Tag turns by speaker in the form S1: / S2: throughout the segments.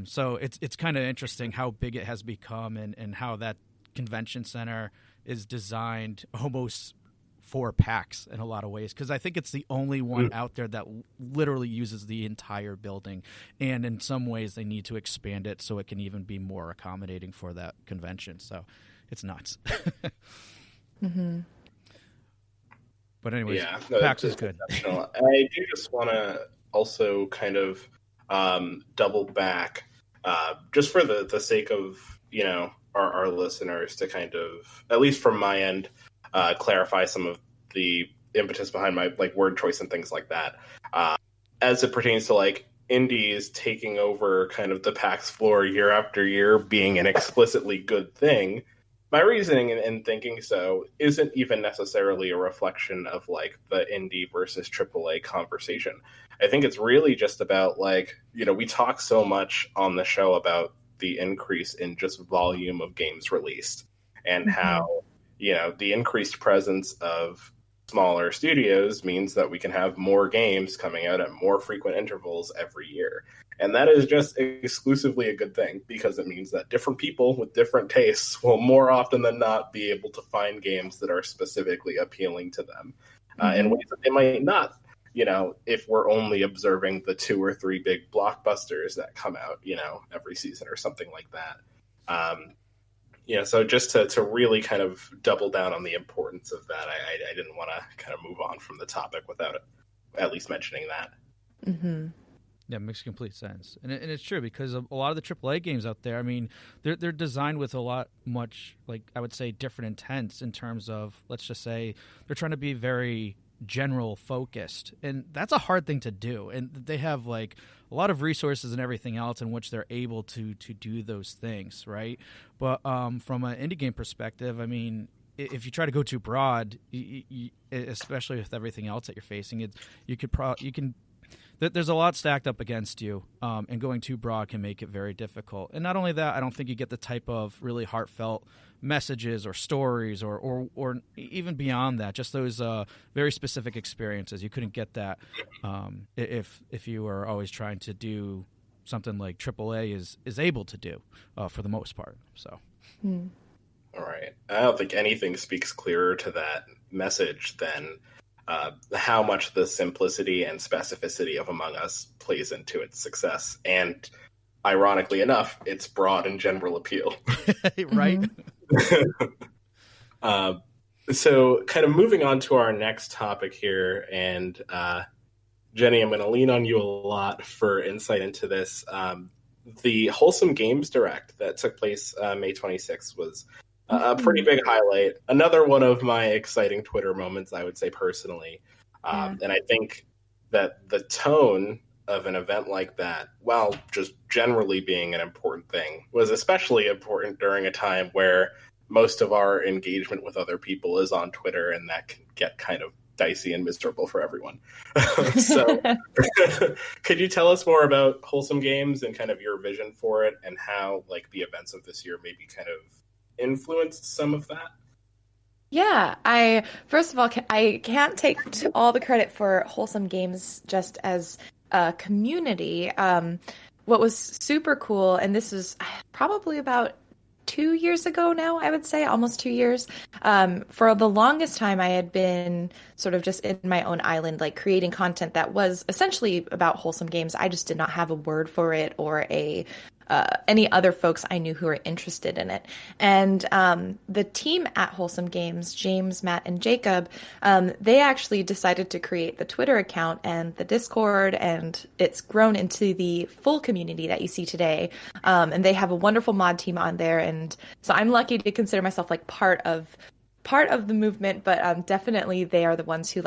S1: So it's kind of interesting how big it has become, and how that convention center is designed almost for PAX in a lot of ways, because I think it's the only one out there that literally uses the entire building, and in some ways they need to expand it so it can even be more accommodating for that convention. So it's nuts.
S2: Mm-hmm.
S1: But anyways,
S3: yeah, no,
S1: PAX is good.
S3: I do just want to also kind of double back, just for the sake of, our listeners, to kind of, at least from my end, clarify some of the impetus behind my word choice and things like that, as it pertains to indies taking over kind of the PAX floor year after year being an explicitly good thing. My reasoning in thinking so isn't even necessarily a reflection of the indie versus AAA conversation. I think it's really just about we talk so much on the show about the increase in just volume of games released, and how the increased presence of smaller studios means that we can have more games coming out at more frequent intervals every year. And that is just exclusively a good thing, because it means that different people with different tastes will more often than not be able to find games that are specifically appealing to them in ways that they might not, if we're only observing the 2 or 3 big blockbusters that come out, every season or something like that. So just to really kind of double down on the importance of that, I didn't want to kind of move on from the topic without at least mentioning that.
S2: Mm-hmm.
S1: Yeah, it makes complete sense. And it's true, because a lot of the AAA games out there, I mean, they're designed with much, I would say, different intents in terms of, let's just say, they're trying to be very general focused. And that's a hard thing to do. And they have, a lot of resources and everything else in which they're able to do those things, right? But from an indie game perspective, I mean, if you try to go too broad, especially with everything else that you're facing, there's a lot stacked up against you, and going too broad can make it very difficult. And not only that, I don't think you get the type of really heartfelt messages or stories or even beyond that, just those very specific experiences. You couldn't get that if you were always trying to do something like AAA is able to do for the most part. So.
S3: All right. I don't think anything speaks clearer to that message than how much the simplicity and specificity of Among Us plays into its success. And ironically enough, its broad and general appeal.
S1: Right?
S3: So kind of moving on to our next topic here, and Jenny, I'm going to lean on you a lot for insight into this. The Wholesome Games Direct that took place May 26th was a pretty big highlight. Another one of my exciting Twitter moments, I would say personally. And I think that the tone of an event like that, while just generally being an important thing, was especially important during a time where most of our engagement with other people is on Twitter, and that can get kind of dicey and miserable for everyone. So could you tell us more about Wholesome Games and kind of your vision for it, and how the events of this year maybe kind of influenced some of that?
S2: Yeah, first of all, I can't take all the credit for Wholesome Games just as a community. What was super cool, and this is probably about 2 years ago now, I would say, almost 2 years. For the longest time, I had been sort of just in my own island, creating content that was essentially about wholesome games. I just did not have a word for it or any other folks I knew who were interested in it. And the team at Wholesome Games, James, Matt, and Jacob, they actually decided to create the Twitter account and the Discord, and it's grown into the full community that you see today. And they have a wonderful mod team on there, and so I'm lucky to consider myself part of the movement, but definitely they are the ones who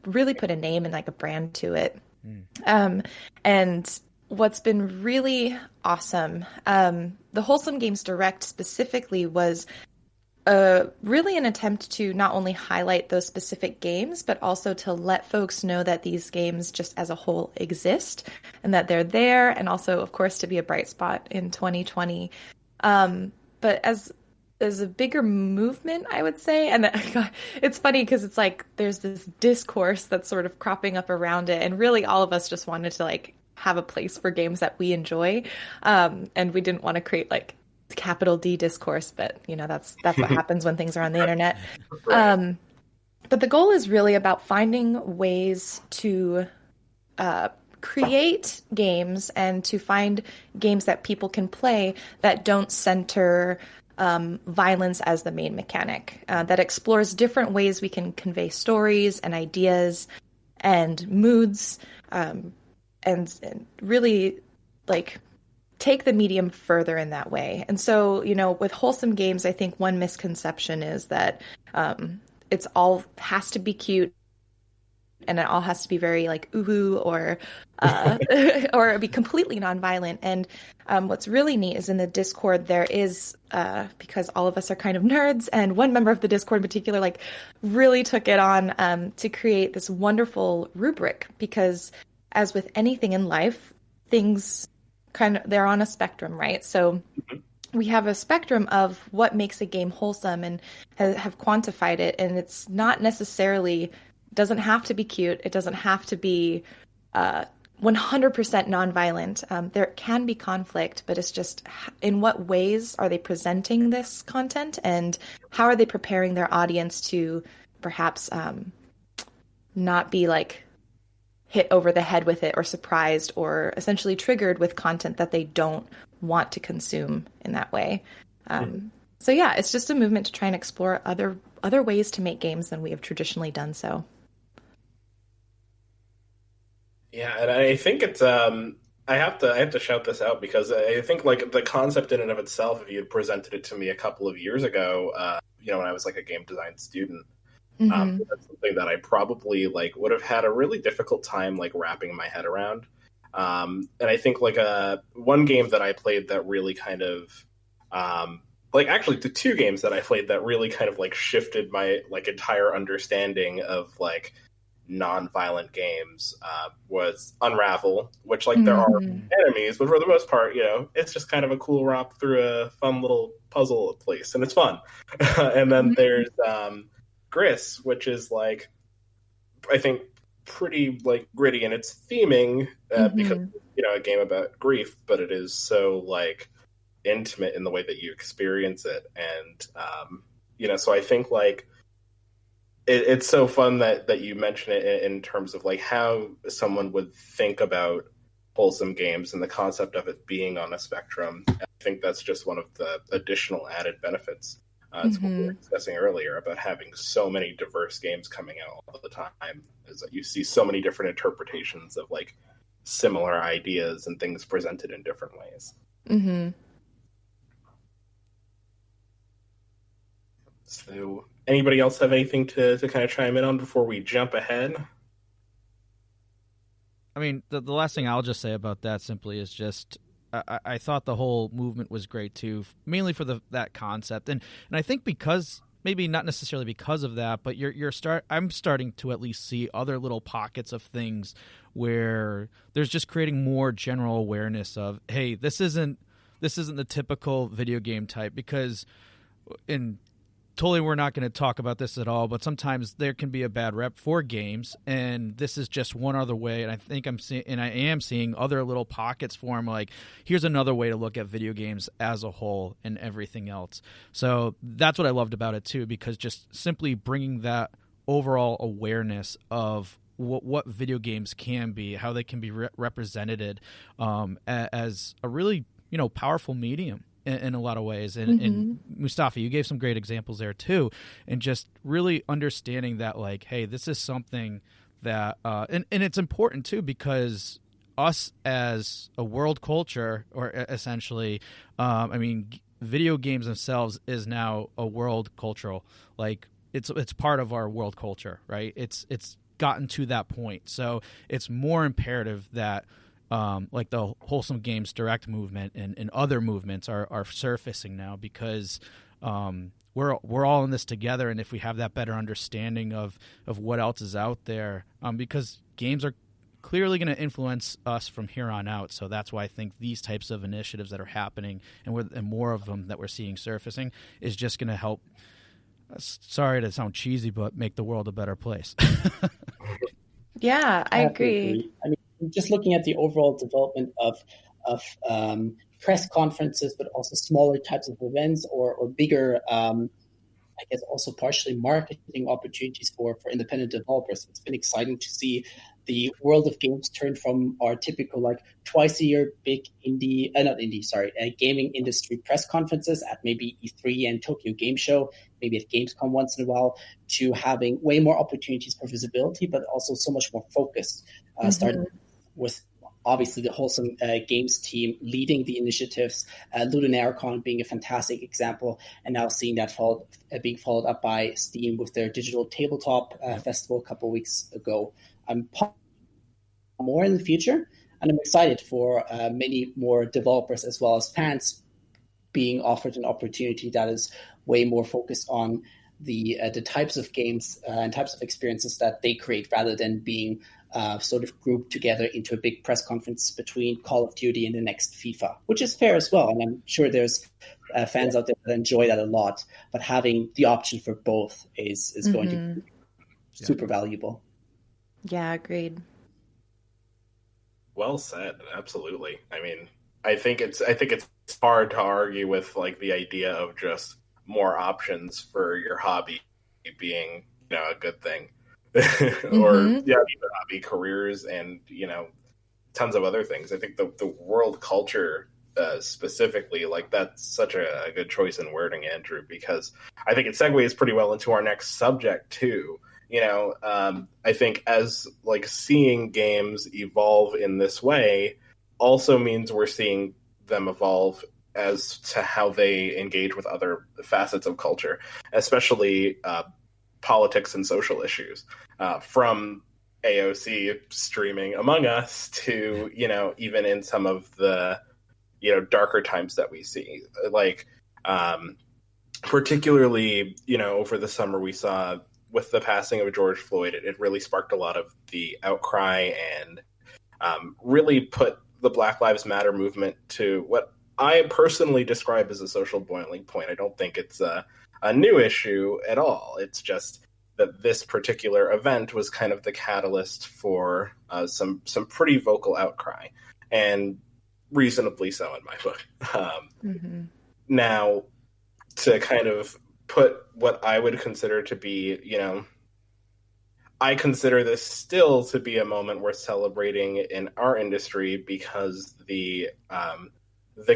S2: really put a name and a brand to it. And what's been really awesome, the Wholesome Games Direct specifically was really an attempt to not only highlight those specific games, but also to let folks know that these games just as a whole exist and that they're there, and also, of course, to be a bright spot in 2020. But as a bigger movement, I would say, and it's funny because it's there's this discourse that's sort of cropping up around it, and really all of us just wanted to have a place for games that we enjoy. And we didn't want to create like capital D discourse, but that's what happens when things are on the internet.
S3: Right.
S2: But the goal is really about finding ways to create games and to find games that people can play that don't center violence as the main mechanic, that explores different ways we can convey stories and ideas and moods, and really like take the medium further in that way. And so, with wholesome games, I think one misconception is that it's all has to be cute and it all has to be very like ooh or or be completely nonviolent. And what's really neat is in the Discord there is because all of us are kind of nerds, and one member of the Discord in particular like really took it on to create this wonderful rubric, because as with anything in life, things they're on a spectrum, right? So we have a spectrum of what makes a game wholesome and have quantified it, and it's not necessarily doesn't have to be cute. It doesn't have to be 100% nonviolent. There can be conflict, but it's just in what ways are they presenting this content, and how are they preparing their audience to perhaps not be like hit over the head with it or surprised or essentially triggered with content that they don't want to consume in that way. So yeah, it's just a movement to try and explore other ways to make games than we have traditionally done so.
S3: Yeah, and I think it's I have to shout this out, because I think like the concept in and of itself, if you had presented it to me a couple of years ago, when I was like a game design student, that's something that I probably like would have had a really difficult time like wrapping my head around. And I think like one game that I played that really kind of like actually the two games that I played that really kind of like shifted my like entire understanding of like non-violent games was Unravel, which like there are enemies, but for the most part, it's just kind of a cool romp through a fun little puzzle place, and it's fun. And then there's Gris, which is like I think pretty like gritty in its theming, because a game about grief, but it is so like intimate in the way that you experience it, and so I think like it's so fun that you mention it in terms of like how someone would think about wholesome games and the concept of it being on a spectrum. I think that's just one of the additional added benefits to what we were discussing earlier about having so many diverse games coming out all the time, is that you see so many different interpretations of like similar ideas and things presented in different ways. So anybody else have anything to kind of chime in on before we jump ahead?
S1: I mean, the last thing I'll just say about that simply is just I thought the whole movement was great too, mainly for that concept, and I think because maybe not necessarily because of that, but I'm starting to at least see other little pockets of things where there's just creating more general awareness of, hey, this isn't the typical video game type, because totally we're not going to talk about this at all, but sometimes there can be a bad rep for games, and this is just one other way. And I think I am seeing other little pockets form, like here's another way to look at video games as a whole and everything else. So that's what I loved about it too, because just simply bringing that overall awareness of what video games can be, how they can be represented as a really powerful medium in a lot of ways. And Mustapha, you gave some great examples there too, and just really understanding that like, hey, this is something that and it's important too, because us as a world culture, or essentially video games themselves is now a world cultural, like it's part of our world culture, right? It's gotten to that point, so it's more imperative that like the Wholesome Games Direct movement and other movements are surfacing now, because we're all in this together, and if we have that better understanding of what else is out there, because games are clearly going to influence us from here on out. So that's why I think these types of initiatives that are happening, and more of them that we're seeing surfacing, is just going to help. Sorry to sound cheesy, but make the world a better place.
S2: Yeah, I agree.
S4: I mean, just looking at the overall development of press conferences, but also smaller types of events or bigger, I guess also partially marketing opportunities for independent developers. It's been exciting to see the world of games turn from our typical like twice a year big gaming industry press conferences at maybe E3 and Tokyo Game Show, maybe at Gamescom once in a while, to having way more opportunities for visibility, but also so much more focused. Starting with obviously the Wholesome Games team leading the initiatives, Ludonaricon being a fantastic example, and now seeing that being followed up by Steam with their digital tabletop festival a couple of weeks ago. I'm more in the future, and I'm excited for many more developers as well as fans being offered an opportunity that is way more focused on the types of games and types of experiences that they create, rather than being sort of grouped together into a big press conference between Call of Duty and the next FIFA, which is fair as well. And I'm sure there's fans out there that enjoy that a lot, but having the option for both is going to be super valuable.
S2: Yeah, agreed.
S3: Well said. Absolutely. I mean, I think it's hard to argue with like the idea of just more options for your hobby being, a good thing. Or even hobby careers and, tons of other things. I think the world culture specifically, like that's such a good choice in wording, Andrew, because I think it segues pretty well into our next subject too. I think as like seeing games evolve in this way also means we're seeing them evolve as to how they engage with other facets of culture, especially politics and social issues, from AOC streaming Among Us to, even in some of the, darker times that we see. Like, particularly, over the summer we saw with the passing of George Floyd, it really sparked a lot of the outcry and really put the Black Lives Matter movement to what I personally describe as a social boiling point. I don't think it's a new issue at all. It's just that this particular event was kind of the catalyst for some pretty vocal outcry, and reasonably so in my book. Now, to kind of put what I would consider to be, I consider this still to be a moment worth celebrating in our industry, because the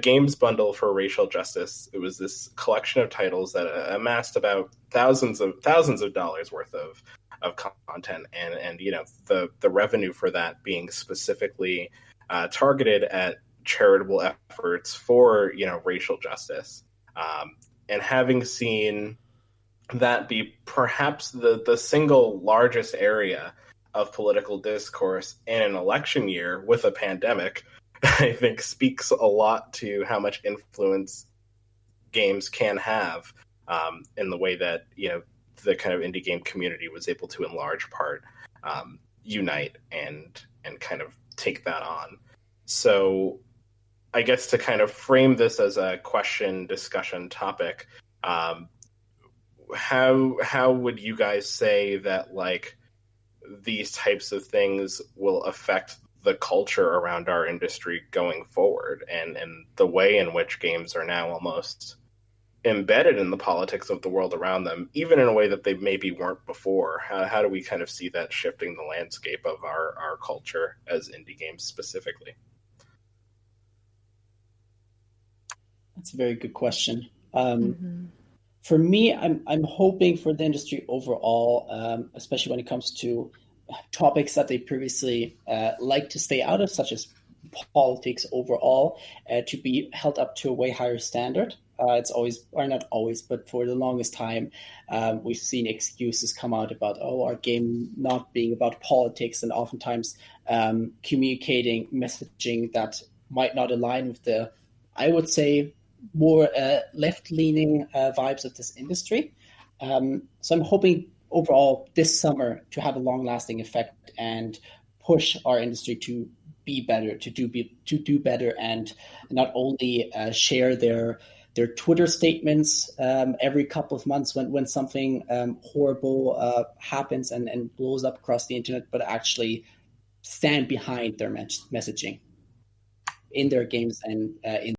S3: games bundle for racial justice, it was this collection of titles that amassed about thousands of dollars worth of content, and the revenue for that being specifically targeted at charitable efforts for racial justice, and having seen that be perhaps the single largest area of political discourse in an election year with a pandemic, I think speaks a lot to how much influence games can have in the way that the kind of indie game community was able to, in large part, unite and kind of take that on. So I guess to kind of frame this as a question discussion topic, how would you guys say that like these types of things will affect the culture around our industry going forward, and the way in which games are now almost embedded in the politics of the world around them, even in a way that they maybe weren't before? How do we kind of see that shifting the landscape of our culture as indie games specifically?
S4: That's a very good question. For me, I'm hoping for the industry overall, especially when it comes to topics that they previously liked to stay out of, such as politics overall, to be held up to a way higher standard. It's always, or not always, but for the longest time, we've seen excuses come out about, our game not being about politics, and oftentimes communicating messaging that might not align with the, I would say, more left-leaning vibes of this industry. So I'm hoping overall this summer to have a long-lasting effect and push our industry to be better, to do better, and not only share their Twitter statements every couple of months when something horrible happens and blows up across the internet, but actually stand behind their messaging in their games and in